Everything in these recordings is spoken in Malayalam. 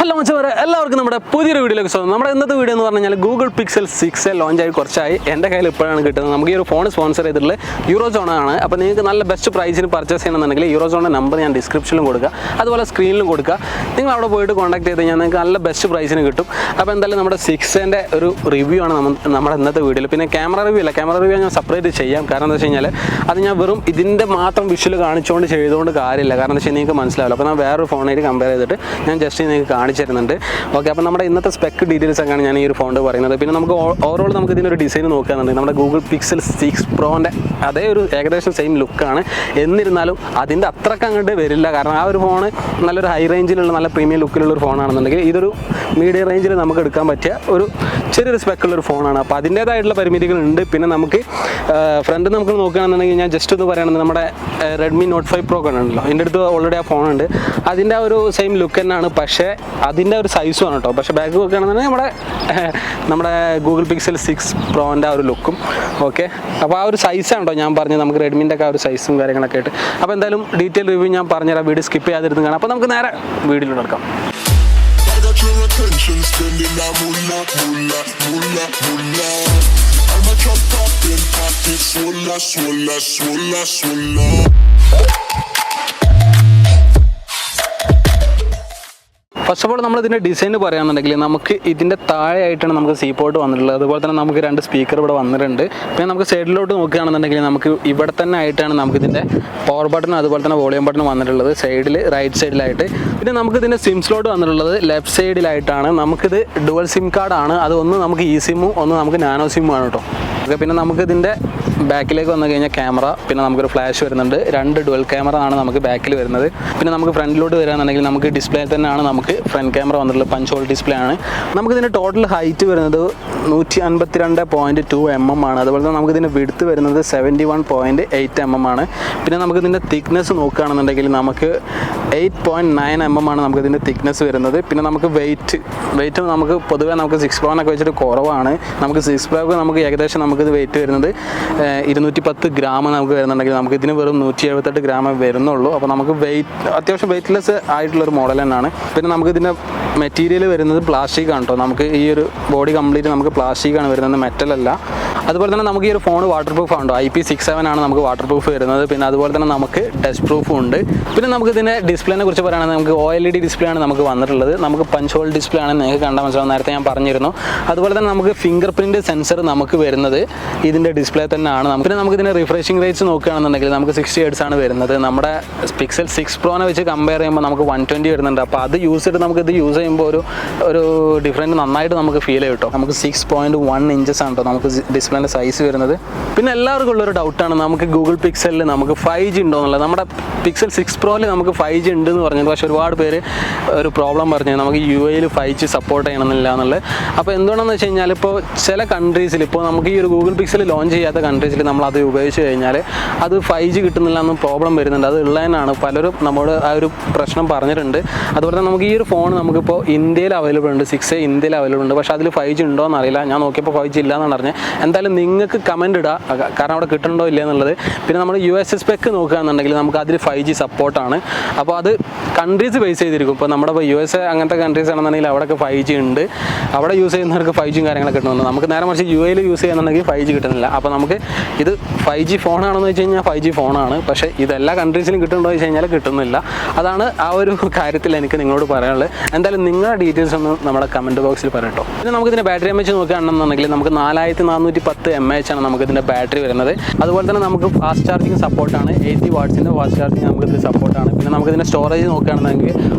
ഹലോ മച്ചവരെ, എല്ലാവർക്കും നമ്മുടെ പുതിയൊരു വീഡിയോയിലേക്ക് സ്വാഗതം. നമ്മുടെ ഇന്നത്തെ വീഡിയോ എന്ന് പറഞ്ഞാൽ ഗൂഗിൾ പിക്സൽ 6 ലോഞ്ച് ആയി കുറച്ചായി. എൻ്റെ കയ്യിൽ ഇപ്പോഴാണ് കിട്ടുന്നത്. നമുക്ക് ഈ ഒരു ഫോൺ സ്പോൺസർ ചെയ്തിട്ടുള്ള യൂറോസോൺ ആണ്. അപ്പോൾ നിങ്ങൾക്ക് നല്ല ബെസ്റ്റ് പ്രൈസിന് പർച്ചേസ് ചെയ്യണമെന്നുണ്ടെങ്കിൽ യൂറോസോണിൻ്റെ നമ്പർ ഞാൻ ഡിസ്ക്രിപ്ഷനിലും കൊടുക്കുക, അതുപോലെ സ്ക്രീനിലും കൊടുക്കുക. നിങ്ങൾ അവിടെ പോയിട്ട് കോൺടാക്ട് ചെയ്ത് കഴിഞ്ഞാൽ നിങ്ങൾക്ക് നല്ല ബെസ്റ്റ് പ്രൈസിന് കിട്ടും. അപ്പോൾ എന്തായാലും നമ്മുടെ 6ൻ്റെ ഒരു റിവ്യൂ ആണ് നമ്മുടെ ഇന്നത്തെ വീഡിയോയിൽ. പിന്നെ ക്യാമറ റിവ്യൂ അല്ല, ക്യാമറ റിവ്യൂ ഞാൻ സെപ്പറേറ്റ് ചെയ്യാം. കാരണം എന്താ വെച്ച് കഴിഞ്ഞാൽ അത് ഞാൻ വെറും ഇതിൻ്റെ മാത്രം വിഷ്വൽ കാണിച്ചുകൊണ്ട് ചെയ്തുകൊണ്ട് കാര്യമില്ല. കാരണം എന്താ വെച്ചാൽ നിങ്ങൾക്ക് മനസ്സിലാവില്ല. അപ്പോൾ ഞാൻ വേറൊരു ഫോണായിട്ട് കമ്പയർ ചെയ്തിട്ട് ഞാൻ ജസ്റ്റ് നിങ്ങൾക്ക് കാണിച്ചു തരുന്നുണ്ട്. ഓക്കെ, അപ്പോൾ നമ്മുടെ ഇന്നത്തെ സ്പെക്ക് ഡീറ്റെയിൽസ് ഒക്കെയാണ് ഞാൻ ഈ ഒരു ഫോൺ പറയുന്നത്. പിന്നെ നമുക്ക് ഓവറോൾ നമുക്ക് ഇതിനൊരു ഡിസൈൻ നോക്കുകയാണെന്നുണ്ടെങ്കിൽ നമ്മുടെ ഗൂഗിൾ പിക്സൽ 6 പ്രോൻ്റെ അതേ ഒരു ഏകദേശം സെയിം ലുക്കാണ്. എന്നിരുന്നാലും അതിൻ്റെ അത്രയ്ക്ക് അങ്ങോട്ട് വരില്ല. കാരണം ആ ഒരു ഫോണ് നല്ലൊരു ഹൈ റേഞ്ചിലുള്ള നല്ല പ്രീമിയം ലുക്കിലുള്ള ഒരു ഫോണാണെന്നുണ്ടെങ്കിൽ ഇതൊരു മീഡിയം റേഞ്ചിൽ നമുക്ക് എടുക്കാൻ പറ്റിയ ഒരു ചെറിയൊരു സ്പെക്കുള്ളൊരു ഫോണാണ്. അപ്പോൾ അതിൻ്റേതായിട്ടുള്ള പരിമിതികളുണ്ട്. പിന്നെ നമുക്ക് ഫ്രണ്ട് നമുക്ക് നോക്കുകയാണെന്നുണ്ടെങ്കിൽ ഞാൻ ജസ്റ്റ് ഒന്ന് പറയുകയാണെങ്കിൽ നമ്മുടെ റെഡ്മി നോട്ട് 5 പ്രോ ആണല്ലോ, എൻ്റെ അടുത്ത് ഓൾറെഡി ആ ഫോണുണ്ട്. അതിൻ്റെ ഒരു സെയിം ലുക്ക് തന്നെയാണ്, പക്ഷേ അതിൻ്റെ ഒരു സൈസും ആണ് കേട്ടോ. പക്ഷേ ബാക്ക് നോക്കുകയാണെന്നുണ്ടെങ്കിൽ നമ്മുടെ ഗൂഗിൾ പിക്സൽ 6 പ്രോൻ്റെ ആ ഒരു ലുക്കും. ഓക്കെ, അപ്പോൾ ആ ഒരു സൈസാണ് കേട്ടോ ഞാൻ പറഞ്ഞത്. നമുക്ക് റെഡ്മിൻ്റെ ഒക്കെ ആ ഒരു സൈസും കാര്യങ്ങളൊക്കെ ആയിട്ട്. അപ്പോൾ എന്തായാലും ഡീറ്റെയിൽ റിവ്യൂ ഞാൻ പറഞ്ഞുതരാം, വീഡിയോ സ്കിപ്പ് ചെയ്യാതിരുന്ന് കാണാം. അപ്പോൾ നമുക്ക് നേരെ വീഡിയോയിലോട്ട് എടുക്കാം. Your attention, spending that moolah, moolah, moolah, moolah. I'm a drop poppin' pockets, swolla, swolla, swolla, swolla. First of all നമ്മളിതിൻ്റെ ഡിസൈൻ പറയുകയാണെന്നുണ്ടെങ്കിൽ നമുക്ക് ഇതിൻ്റെ താഴെയായിട്ടാണ് നമുക്ക് സീ പോർട്ട് വന്നിട്ടുള്ളത്. അതുപോലെ തന്നെ നമുക്ക് 2 സ്പീക്കർ ഇവിടെ വന്നിട്ടുണ്ട്. പിന്നെ നമുക്ക് സൈഡിലോട്ട് നോക്കുകയാണെന്നുണ്ടെങ്കിൽ നമുക്ക് ഇവിടെ തന്നെ ആയിട്ടാണ് നമുക്കിതിൻ്റെ പവർ ബട്ടൺ അതുപോലെ തന്നെ വോളിയം ബട്ടൺ വന്നിട്ടുള്ളത്, സൈഡിൽ റൈറ്റ് സൈഡിലായിട്ട്. പിന്നെ നമുക്കിതിൻ്റെ സിം സ്ലോട്ട് വന്നിട്ടുള്ളത് ലെഫ്റ്റ് സൈഡിലായിട്ടാണ്. നമുക്കിത് ഡുവൽ സിം കാർഡാണ്. അത് ഒന്ന് നമുക്ക് ഇ സിമ്മും ഒന്ന് നമുക്ക് നാനോ സിമ്മും ആണ് കേട്ടോ. ഓക്കെ, പിന്നെ നമുക്കിതിൻ്റെ ബാക്കിലേക്ക് വന്നു കഴിഞ്ഞാൽ ക്യാമറ, പിന്നെ നമുക്കൊരു ഫ്ലാഷ് വരുന്നുണ്ട്. 2 ഡുവൽ ക്യാമറ ആണ് നമുക്ക് ബാക്കിൽ വരുന്നത്. പിന്നെ നമുക്ക് ഫ്രണ്ടിലോട്ട് വരികയാണെന്നുണ്ടെങ്കിൽ നമുക്ക് ഡിസ്പ്ലേ തന്നെയാണ് നമുക്ക് ഫ്രണ്ട് ക്യാമറ വന്നിട്ടുള്ളത്. പഞ്ച് ഹോൾ ഡിസ്പ്ലേ ആണ്. നമുക്കിതിൻ്റെ ടോട്ടൽ ഹൈറ്റ് വരുന്നത് 152.2 mm ആണ്. അതുപോലെ തന്നെ നമുക്കിതിൻ്റെ വിഡ്ത്ത് വരുന്നത് 71.8 mm ആണ്. പിന്നെ നമുക്കിതിൻ്റെ തിക്നെസ് നോക്കുകയാണെന്നുണ്ടെങ്കിൽ നമുക്ക് 8.9 mm ആണ് നമുക്കിതിൻ്റെ തിക്നെസ് വരുന്നത്. പിന്നെ നമുക്ക് വെയിറ്റ് നമുക്ക് പൊതുവേ നമുക്ക് 6 പ്രോനൊക്കെ വെച്ചിട്ട് കുറവാണ്. നമുക്ക് 6 പ്രോക്ക് നമുക്ക് ഏകദേശം നമുക്കിത് വെയിറ്റ് വരുന്നത് 210 ഗ്രാം നമുക്ക് വരുന്നുണ്ടെങ്കിൽ നമുക്ക് ഇതിന് വെറും 178 ഗ്രാമേ വരുന്നുള്ളൂ. അപ്പോൾ നമുക്ക് അത്യാവശ്യം വെയിറ്റ്ലെസ് ആയിട്ടുള്ളൊരു മോഡൽ തന്നെയാണ്. പിന്നെ നമുക്ക് ഇതിൻ്റെ മെറ്റീരിയൽ വരുന്നത് പ്ലാസ്റ്റിക് ആണ് കേട്ടോ. നമുക്ക് ഈ ഒരു ബോഡി കംപ്ലീറ്റ് നമുക്ക് പ്ലാസ്റ്റിക് ആണ് വരുന്നത്, മെറ്റലല്ല. അതുപോലെ തന്നെ നമുക്ക് ഈ ഒരു ഫോൺ വാട്ടർ പ്രൂഫ് ആണോ, IP67 ആണ് നമുക്ക് വാട്ടർ പ്രൂഫ് വരുന്നത്. പിന്നെ അതുപോലെ തന്നെ നമുക്ക് ഡസ്റ്റ് പ്രൂഫും ഉണ്ട്. പിന്നെ നമുക്ക് ഇതിൻ്റെ ഡിസ്പ്ലേനെ കുറിച്ച് പറയുകയാണെങ്കിൽ നമുക്ക് OLED ഡിസ്പ്ലേ ആണ് നമുക്ക് വന്നിട്ടുള്ളത്. നമുക്ക് പഞ്ച് ഹോൾ ഡിസ്പ്ലേ ആണ്, നിങ്ങൾക്ക് കണ്ടാൽ മനസ്സിലാവും, നേരത്തെ ഞാൻ പറഞ്ഞിരുന്നു. അതുപോലെ തന്നെ നമുക്ക് ഫിംഗർ പ്രിൻറ്റ് സെൻസർ നമുക്ക് വരുന്നത് ഇതിൻ്റെ ഡിസ്പ്ലേ തന്നെയാണ്. പിന്നെ നമുക്ക് ഇതിൻ്റെ റിഫ്രഷിംഗ് റേറ്റ്സ് നോക്കുകയാണെന്നുണ്ടെങ്കിൽ നമുക്ക് 60 Hz ആണ് വരുന്നത്. നമ്മുടെ പിക്സൽ 6 പ്രോനെ വെച്ച് കമ്പയർ ചെയ്യുമ്പോൾ നമുക്ക് 120 വരുന്നുണ്ട്. അപ്പോൾ അത് യൂസ് ചെയ്തിട്ട് നമുക്ക് ഇത് യൂസ് ചെയ്യുമ്പോൾ ഒരു ഡിഫറൻറ്റ് നന്നായിട്ട് നമുക്ക് ഫീൽ ചെയ്യും കേട്ടോ. നമുക്ക് 6.1 ഇഞ്ചസ് ആണ് കേട്ടോ നമുക്ക് ഡിസ്പ്ലേൻ്റെ സൈസ് വരുന്നത്. പിന്നെ എല്ലാവർക്കും ഉള്ളൊരു ഡൗട്ടാണ് നമുക്ക് ഗൂഗിൾ പിക്സലിൽ നമുക്ക് 5G ഉണ്ടോ എന്നുള്ളത്. നമ്മുടെ പിക്സൽ 6 പ്രോയിൽ നമുക്ക് 5G ഉണ്ട് എന്ന് പറഞ്ഞത്, പക്ഷേ ഒരുപാട് പേര് ഒരു പ്രോബ്ലം പറഞ്ഞു നമുക്ക് UAE 5G സപ്പോർട്ട് ചെയ്യണമെന്നില്ല എന്നുള്ളത്. അപ്പോൾ എന്തുകൊണ്ടാണെന്ന് വെച്ച് കഴിഞ്ഞാൽ ഇപ്പോൾ ചില കൺട്രീസിൽ ഇപ്പോൾ നമുക്ക് ഈ ഒരു ഗൂഗിൾ പിക്സൽ ലോഞ്ച് ചെയ്യാത്ത കൺട്രീസിൽ നമ്മൾ അത് ഉപയോഗിച്ച് കഴിഞ്ഞാൽ അത് 5G കിട്ടുന്നില്ല എന്ന് പ്രോബ്ലം വരുന്നുണ്ട്. അത് ഉള്ളതിനാണ് പലരും നമ്മോട് ആ ഒരു പ്രശ്നം പറഞ്ഞിട്ടുണ്ട്. അതുപോലെ തന്നെ നമുക്ക് ഈ ഒരു ഫോൺ നമുക്കിപ്പോൾ ഇന്ത്യയിൽ അവൈലബിൾ ഉണ്ട്, 6A ഇന്ത്യയിൽ അവൈലബിൾ ഉണ്ട്. പക്ഷേ അതിൽ 5G ഉണ്ടോ എന്നറിയില്ല. ഞാൻ നോക്കിയപ്പോൾ 5G ഇല്ല എന്നാണ് പറഞ്ഞത്. എന്തായാലും നിങ്ങൾക്ക് കമൻറ്റ് ഇടുക, കാരണം അവിടെ കിട്ടുന്നുണ്ടോ ഇല്ല എന്നുള്ളത്. പിന്നെ നമ്മൾ US സ്പെക്ക് നോക്കുകയാണെന്നുണ്ടെങ്കിൽ നമുക്ക് അതിൽ 5G സപ്പോർട്ടാണ്. അപ്പോൾ അത് കൺട്രീസ് ബേസ് ചെയ്തിരിക്കും. ഇപ്പോൾ നമ്മുടെ ഇപ്പോൾ USA അങ്ങനത്തെ കൺട്രീസ് ആണെന്നുണ്ടെങ്കിൽ അവിടെയൊക്കെ 5G ഉണ്ട്. അവിടെ യൂസ് ചെയ്യുന്നവർക്ക് 5G കാര്യങ്ങളൊക്കെ കിട്ടുന്നുണ്ട്. നമുക്ക് നേരെ മറിച്ച് UAE യൂസ് ചെയ്യുന്നുണ്ടെങ്കിൽ 5G കിട്ടുന്നില്ല. അപ്പോൾ നമുക്ക് ഇത് 5G ഫോണാണെന്ന് വെച്ച് കഴിഞ്ഞാൽ 5G ഫോണാണ്. പക്ഷേ ഇതെല്ലാ കൺട്രീസിലും കിട്ടുന്നുണ്ടോ എന്ന് വെച്ച് കഴിഞ്ഞാൽ കിട്ടുന്നില്ല. അതാണ് ആ ഒരു കാര്യത്തിൽ എനിക്ക് നിങ്ങളോട് പറയാനുള്ളത്. എന്തായാലും നിങ്ങളുടെ ഡീറ്റെയിൽസ് ഒന്ന് നമ്മുടെ കമൻറ്റ് ബോക്സിൽ പറയട്ടോ. പിന്നെ നമുക്കിതിൻ്റെ ബാറ്ററി MAH നോക്കുകയാണെന്നുണ്ടെങ്കിൽ നമുക്ക് 4410 mAh ആണ് നമുക്കിതിൻ്റെ ബാറ്ററി വരുന്നത്. അതുപോലെ തന്നെ നമുക്ക് ഫാസ്റ്റ് ചാർജിങ് സപ്പോർട്ടാണ്. 80 വാട്ട്സിൻ്റെ ഫാസ്റ്റ് ചാർജിങ് നമുക്കിത് സപ്പോർട്ടാണ്. പിന്നെ നമുക്കിതിൻ്റെ സ്റ്റോറേജ് നോക്കുകയാണെന്നുണ്ടെങ്കിൽ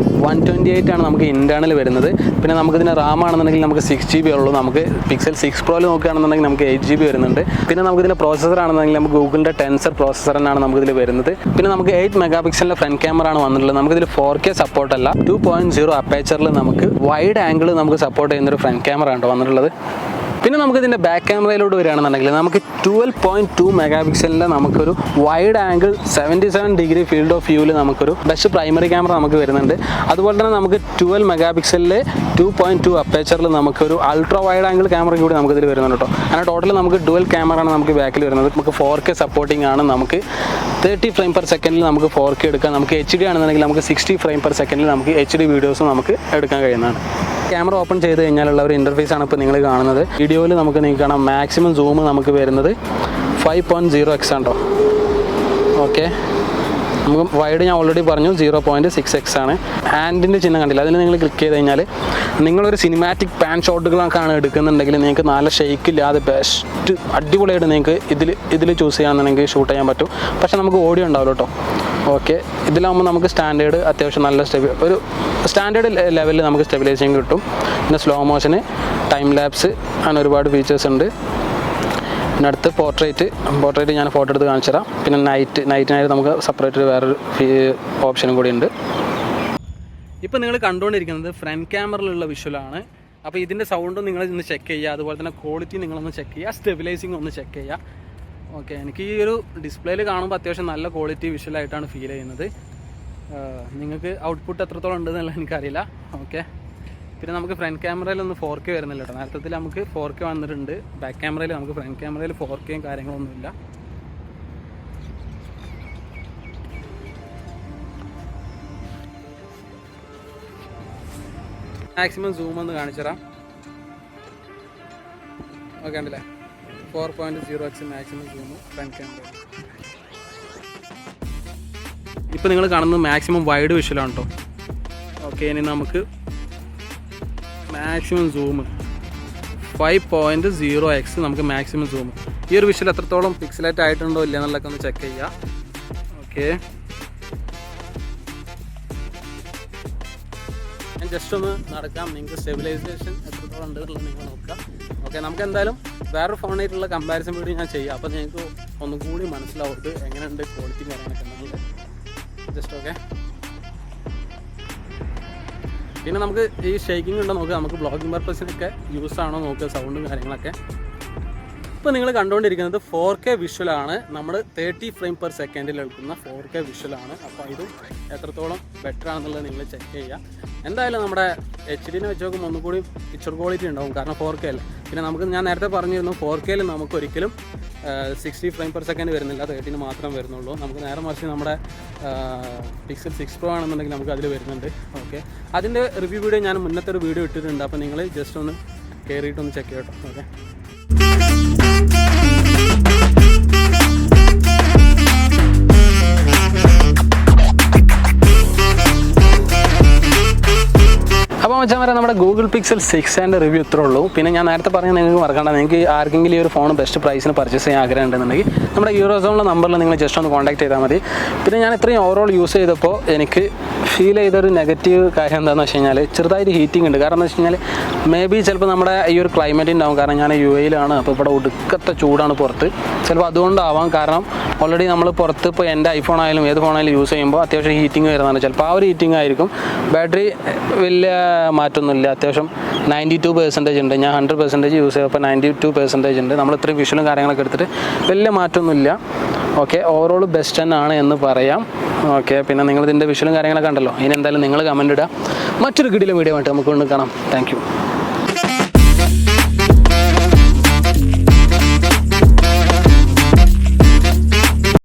128 ആണ് നമുക്ക് ഇൻറ്റേർണൽ വരുന്നത്. പിന്നെ നമുക്കിതിൻ്റെ RAM ആണെന്നുണ്ടെങ്കിൽ നമുക്ക് 6GB ഉള്ളൂ. നമുക്ക് പിക്സൽ 6 പ്രോയിൽ നോക്കുകയാണെന്നുണ്ടെങ്കിൽ നമുക്ക് 8GB വരുന്നുണ്ട്. പിന്നെ നമുക്കിതിൻ്റെ പ്രോസസ്സർ ആണെന്നുണ്ടെങ്കിൽ നമുക്ക് ഗൂഗിളിൻ്റെ ടെൻസർ പ്രോസസ്സർ തന്നെയാണ് നമുക്കിതിൽ വരുന്നത്. പിന്നെ നമുക്ക് 8 മെഗാപിക്സലിൻ്റെ ഫ്രണ്ട് ക്യാമറ ആണ് വന്നിട്ടുള്ളത്. നമുക്കിതിൽ 4K സപ്പോർട്ടല്ല, 2.0 അപ്പേച്ചറിൽ നമുക്ക് വൈഡ് ആംഗിൾ നമുക്ക് സപ്പോർട്ട് ചെയ്യുന്നൊരു ഫ്രണ്ട് ക്യാമറ ആണ് വന്നിട്ടുള്ളത്. പിന്നെ നമുക്കിതിൻ്റെ ബാക്ക് ക്യാമറയിലോട്ട് വരികയാണെന്നുണ്ടെങ്കിൽ നമുക്ക് 12.2 മെഗാ പിക്സലിൻ്റെ നമുക്കൊരു wide angle 77 degree field of വ്യൂവിൽ നമുക്കൊരു ബെസ്റ്റ് പ്രൈമറി ക്യാമറ നമുക്ക് വരുന്നുണ്ട്. അതുപോലെ തന്നെ നമുക്ക് 12 മെഗാ പിക്സലിലെ 2.2 അപ്പേച്ചറിൽ നമുക്കൊരു അൾട്രാ വൈഡ് ആംഗിൾ ക്യാമറ കൂടി നമുക്കിതിൽ വരുന്നുണ്ട് കേട്ടോ. അങ്ങനെ ടോട്ടൽ നമുക്ക് ഡുവൽ ക്യാമറ ആണ് നമുക്ക് ബാക്കിൽ വരുന്നത്. നമുക്ക് 4K സപ്പോർട്ടിംഗ് ആണ്. നമുക്ക് 30 ഫ്രെയിം പെർ സെക്കൻഡിൽ നമുക്ക് 4K എടുക്കാം. നമുക്ക് HD ആണെന്നുണ്ടെങ്കിൽ നമുക്ക് 60 ഫ്രെയിം പെർ സെക്കൻഡിൽ നമുക്ക് HD വീഡിയോസും നമുക്ക് എടുക്കാൻ കഴിയുന്നതാണ്. ക്യാമറ ഓപ്പൺ ചെയ്ത് കഴിഞ്ഞാലുള്ള ഒരു ഇൻ്റർഫേസ് ആണ് ഇപ്പോൾ നിങ്ങൾ കാണുന്നത്. വീഡിയോയിൽ നിങ്ങൾക്ക് കാണാം മാക്സിമം സൂം നമുക്ക് വരുന്നത് 5.0x ആണ് കേട്ടോ. ഓക്കെ, നമുക്ക് വൈഡ് ഞാൻ ഓൾറെഡി പറഞ്ഞു 0.6x ആണ്. ഹാൻഡിൻ്റെ ചിഹ്നം കണ്ടില്ല, അതിൽ നിങ്ങൾ ക്ലിക്ക് ചെയ്ത് കഴിഞ്ഞാൽ നിങ്ങളൊരു സിനിമാറ്റിക് പാൻ ഷോട്ടുകളൊക്കെയാണ് എടുക്കുന്നുണ്ടെങ്കിൽ നിങ്ങൾക്ക് നല്ല ഷെയ്ക്ക് ഇല്ലാതെ ബെസ്റ്റ് അടിപൊളിയായിട്ട് നിങ്ങൾക്ക് ഇതിൽ ചൂസ് ചെയ്യാമെന്നുണ്ടെങ്കിൽ ഷൂട്ട് ചെയ്യാൻ പറ്റും. പക്ഷേ നമുക്ക് ഓഡിയോ ഉണ്ടാവില്ല കേട്ടോ. ഓക്കെ, ഇതിലാകുമ്പോൾ നമുക്ക് സ്റ്റാൻഡേർഡ് അത്യാവശ്യം നല്ല ഒരു സ്റ്റാൻഡേർഡ് ലെവലിൽ നമുക്ക് സ്റ്റെബിലൈസിങ് കിട്ടും. പിന്നെ സ്ലോ മോഷന്, ടൈം ലാപ്സ് അങ്ങനെ ഒരുപാട് ഫീച്ചേഴ്സ് ഉണ്ട്. പിന്നെ അടുത്ത് പോർട്രേറ്റ് ഞാൻ ഫോട്ടോ എടുത്ത് കാണിച്ചു തരാം. പിന്നെ നൈറ്റിനായിട്ട് നമുക്ക് സെപ്പറേറ്റ് വേറൊരു ഓപ്ഷനും കൂടി ഉണ്ട്. ഇപ്പോൾ നിങ്ങൾ കണ്ടുകൊണ്ടിരിക്കുന്നത് ഫ്രണ്ട് ക്യാമറയിലുള്ള വിഷ്വലാണ്. അപ്പോൾ ഇതിൻ്റെ സൗണ്ടും നിങ്ങൾ ഇന്ന് ചെക്ക് ചെയ്യുക. അതുപോലെ തന്നെ ക്വാളിറ്റി നിങ്ങളൊന്ന് ചെക്ക് ചെയ്യുക, സ്റ്റെബിലൈസിങ് ഒന്ന് ചെക്ക് ചെയ്യുക. ഓക്കെ, എനിക്ക് ഈ ഒരു ഡിസ്പ്ലേയിൽ കാണുമ്പോൾ അത്യാവശ്യം നല്ല ക്വാളിറ്റി വിഷ്വലായിട്ടാണ് ഫീൽ ചെയ്യുന്നത്. നിങ്ങൾക്ക് ഔട്ട്പുട്ട് എത്രത്തോളം ഉണ്ടെന്നുള്ളത് എനിക്കറിയില്ല. ഓക്കെ, പിന്നെ നമുക്ക് ഫ്രണ്ട് ക്യാമറയിലൊന്നും 4K വരുന്നില്ല കേട്ടോ. നേരത്തെ നമുക്ക് 4K വന്നിട്ടുണ്ട്. ബാക്ക് ക്യാമറയിൽ നമുക്ക് ഫ്രണ്ട് ക്യാമറയിൽ 4Kയും കാര്യങ്ങളൊന്നുമില്ല. മാക്സിമം സൂം ഒന്ന് കാണിച്ചു തരാം. ഓക്കെ, ഉണ്ടല്ലേ 4.0x maximum zoom front camera. ഇപ്പോൾ നിങ്ങൾ കാണുന്നത് മാക്സിമം വൈഡ് വിഷ്വലാണ് കേട്ടോ. ഓക്കെ, ഇനി നമുക്ക് മാക്സിമം സൂം 5.0x നമുക്ക് മാക്സിമം സൂം. ഈ ഒരു വിഷ്വൽ എത്രത്തോളം പിക്സലേറ്റ് ആയിട്ടുണ്ടോ ഇല്ല എന്നുള്ളതൊക്കെ ഒന്ന് ചെക്ക് ചെയ്യുക. ഓക്കെ, ഞാൻ ജസ്റ്റ് ഒന്ന് നടക്കാം. നിങ്ങൾക്ക് സ്റ്റെബിലൈസേഷൻ എത്രത്തോളം ഉണ്ട് എന്നുള്ളത് നിങ്ങൾ നോക്കുക. ഓക്കെ, നമുക്ക് എന്തായാലും വേറൊരു ഫോണായിട്ടുള്ള കമ്പാരിസൺ വീഡിയോ ഞാൻ ചെയ്യാം. അപ്പോൾ നിങ്ങൾക്ക് ഒന്നും കൂടി മനസ്സിലാവും എങ്ങനെയുണ്ട് ക്വാളിറ്റി കാര്യങ്ങളൊക്കെ എന്നുള്ളത്. Just okay. പിന്നെ നമുക്ക് ഈ ഷേക്കിംഗ് ഉണ്ടോ നോക്കുക. നമുക്ക് ബ്ലോഗിംഗ് പർപ്പസിനൊക്കെ യൂസ് ആണോ നോക്കുക, സൗണ്ടും കാര്യങ്ങളൊക്കെ. ഇപ്പോൾ നിങ്ങൾ കണ്ടുകൊണ്ടിരിക്കുന്നത് 4K വിഷ്വലാണ്. നമ്മൾ 30 ഫ്രെയിം പെർ സെക്കൻഡിൽ എടുക്കുന്ന 4K വിഷ്വലാണ്. അപ്പോൾ ഇതും എത്രത്തോളം ബെറ്റർ ആണെന്നുള്ളത് നിങ്ങൾ ചെക്ക് ചെയ്യുക. എന്തായാലും നമ്മുടെ HD-നെ വെച്ച് നോക്കുമ്പോൾ ഒന്നുകൂടി പിക്ചർ ക്വാളിറ്റി ഉണ്ടാവും, കാരണം 4K അല്ല. പിന്നെ നമുക്ക് ഞാൻ നേരത്തെ പറഞ്ഞിരുന്നു 4Kയിൽ നമുക്ക് ഒരിക്കലും 60 ഫ്രെയിം പെർ സെക്കൻഡ് വരുന്നില്ല, 30 മാത്രം വരുന്നുള്ളൂ. നമുക്ക് നേരെ മറിച്ച് നമ്മുടെ Pixel 6 Pro ആണെന്നുണ്ടെങ്കിൽ നമുക്ക് അതിൽ വരുന്നുണ്ട്. ഓക്കെ, അതിൻ്റെ റിവ്യൂ വീഡിയോ ഞാൻ മുന്നത്തെ ഒരു വീഡിയോ ഇട്ടിട്ടുണ്ട്. അപ്പോൾ നിങ്ങൾ ജസ്റ്റ് ഒന്ന് കയറിയിട്ടൊന്ന് ചെക്ക് ചെയ്യട്ടോ. ഓക്കെ, അപ്പോൾ വെച്ചാൽ വരെ നമ്മുടെ ഗൂഗിൾ പിക്സൽ 6 റിവ്യൂ ഇത്രേ ഉള്ളൂ. പിന്നെ ഞാൻ നേരത്തെ പറഞ്ഞാൽ നിങ്ങൾക്ക് മറക്കണ്ട, നിങ്ങൾക്ക് ആർക്കെങ്കിലും ഈ ഒരു ഫോൺ ബെസ്റ്റ് പ്രൈസിന് പർച്ചേസ് ചെയ്യാൻ ആഗ്രഹം ഉണ്ടെന്നുണ്ടെങ്കിൽ നമ്മുടെ യൂറോസോണിലെ നമ്പറിൽ നിങ്ങൾ ജസ്റ്റ് ഒന്ന് കോൺടാക്ട് ചെയ്താൽ മതി. പിന്നെ ഞാൻ ഇത്രയും ഓവറോൾ യൂസ് ചെയ്തപ്പോൾ എനിക്ക് ഫീൽ ചെയ്തൊരു നെഗറ്റീവ് കാര്യം എന്താണെന്ന് വെച്ച് കഴിഞ്ഞാൽ ചെറുതായിട്ട് ഹീറ്റിംഗ് ഉണ്ട്. കാരണം എന്ന് വെച്ച് കഴിഞ്ഞാൽ മേ ബി ചിലപ്പോൾ നമ്മുടെ ഈ ഒരു ക്ലൈമറ്റ് ഉണ്ടാവും. കാരണം ഞാൻ UAE-ലാണ്. അപ്പോൾ ഇവിടെ ഒടുക്കത്തെ ചൂടാണ് പുറത്ത്. ചിലപ്പോൾ അതുകൊണ്ടാവാം. കാരണം ഓൾറെഡി നമ്മൾ പുറത്ത് ഇപ്പോൾ എൻ്റെ ഐഫോൺ ആയാലും ഏത് ഫോണായാലും യൂസ് ചെയ്യുമ്പോൾ അത്യാവശ്യം ഹീറ്റിംഗ് വരുന്നതാണ്. ചിലപ്പോൾ ആ ഒരു ഹീറ്റിംഗ് ആയിരിക്കും. ബാറ്ററി വലിയ മാറ്റമൊന്നുമില്ല, അത്യാവശ്യം 92% ഉണ്ട്. ഞാൻ 100% യൂസ് ചെയ്തപ്പോൾ 92% ഉണ്ട്. നമ്മൾ ഇത്രയും വിഷ്വലും കാര്യങ്ങളൊക്കെ എടുത്തിട്ട് വലിയ മാറ്റമൊന്നുമില്ല. ഓക്കെ, ഓവറോൾ ബെസ്റ്റ് തന്നെയാണ് എന്ന് പറയാം. ഓക്കെ, പിന്നെ നിങ്ങളിതിൻ്റെ വിഷ്വലും കാര്യങ്ങളൊക്കെ ഉണ്ടല്ലോ. ഇനി എന്തായാലും നിങ്ങൾ കമൻറ്റ് ഇടുക. മറ്റൊരു കിടിലൻ വീഡിയോ ആയിട്ട് നമുക്ക് കൊണ്ട് കാണാം. Thank you.